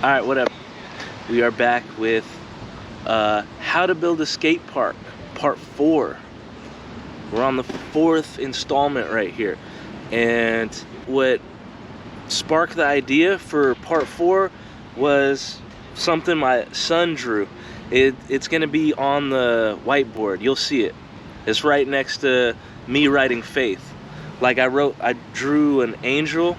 Alright, what up? We are back with how to build a skate park, part 4. We're on the 4th installment right here. And what sparked the idea for part 4 was something my son drew. It's gonna be on the whiteboard. You'll see it. It's right next to me writing faith. Like I drew an angel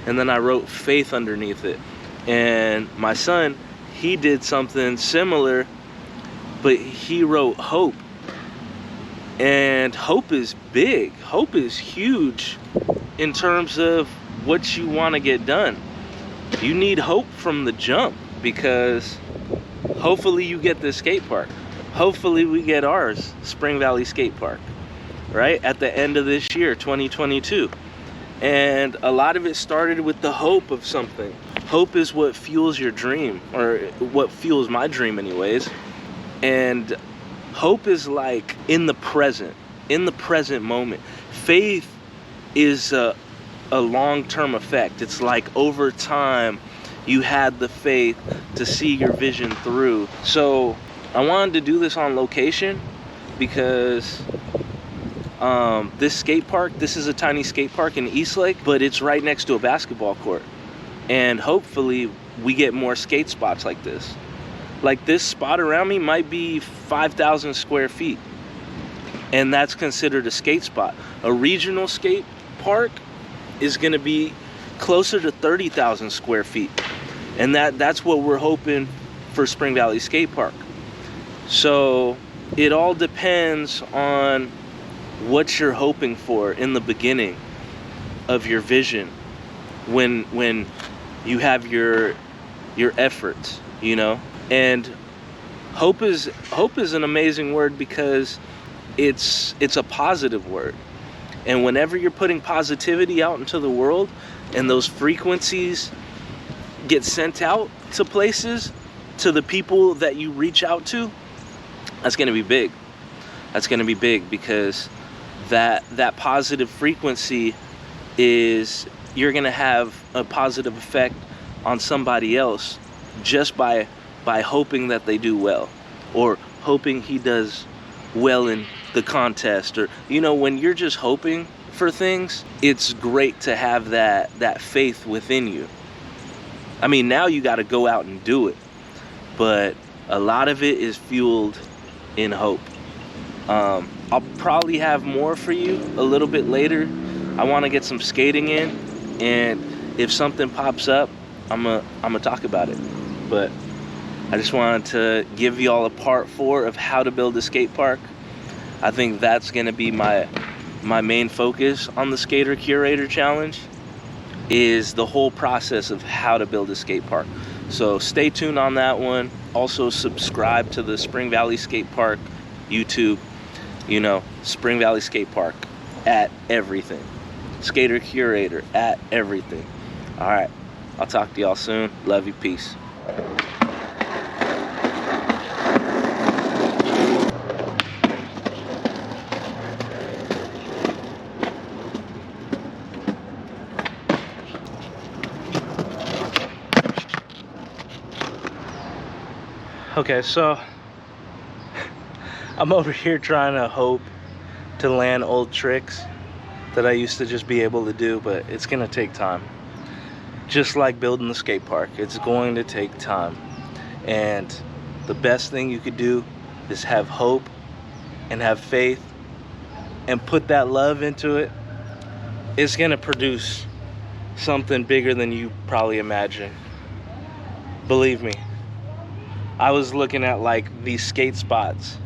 and then I wrote faith underneath it. And my son, he did something similar, but he wrote hope. And hope is big. Hope is huge in terms of what you want to get done. You need hope from the jump, because hopefully you get this skate park. Hopefully we get ours, Spring Valley Skate Park, right? At the end of this year, 2022. And a lot of it started with the hope of something. Hope is what fuels your dream, or what fuels my dream anyways. And hope is like in the present moment. Faith is a long-term effect. It's like over time you had the faith to see your vision through. So I wanted to do this on location because this skate park, this is a tiny skate park in Eastlake, but it's right next to a basketball court. And hopefully we get more skate spots like this. Like this spot around me might be 5,000 square feet. And that's considered a skate spot. A regional skate park is gonna be closer to 30,000 square feet. And that's what we're hoping for Spring Valley Skate Park. So it all depends on what you're hoping for in the beginning of your vision, when you have your efforts, you know. And hope is an amazing word because it's a positive word. And whenever you're putting positivity out into the world and those frequencies get sent out to places, to the people that you reach out to, that's going to be big. That's going to be big, because that positive frequency is, you're going to have a positive effect on somebody else just by hoping that they do well, or hoping he does well in the contest. Or, you know, when you're just hoping for things, it's great to have that faith within you. I mean, now you got to go out and do it, but a lot of it is fueled in hope. I'll probably have more for you a little bit later. I want to get some skating in, and if something pops up, I'm gonna talk about it. But I just wanted to give y'all a part 4 of how to build a skate park. I think that's gonna be my main focus on the Skater Curator Challenge, is the whole process of how to build a skate park. So stay tuned on that one. Also subscribe to the Spring Valley Skate Park YouTube. You know, Spring Valley Skate Park at everything. Skater Curator at everything. All right, I'll talk to y'all soon. Love you, peace. Okay, so I'm over here trying to hope to land old tricks that I used to just be able to do, but it's gonna take time. Just like building the skate park, it's going to take time. And the best thing you could do is have hope and have faith and put that love into it. It's gonna produce something bigger than you probably imagine. Believe me. I was looking at like these skate spots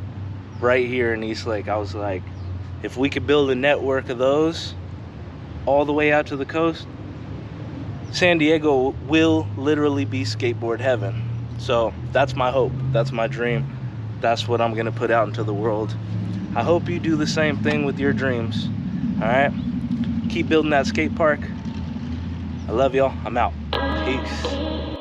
right here in Eastlake. I was like, if we could build a network of those all the way out to the coast, San Diego will literally be skateboard heaven. So that's my hope, that's my dream, that's what I'm gonna put out into the world. I hope you do the same thing with your dreams. All right, keep building that skate park. I love y'all. I'm out. Peace.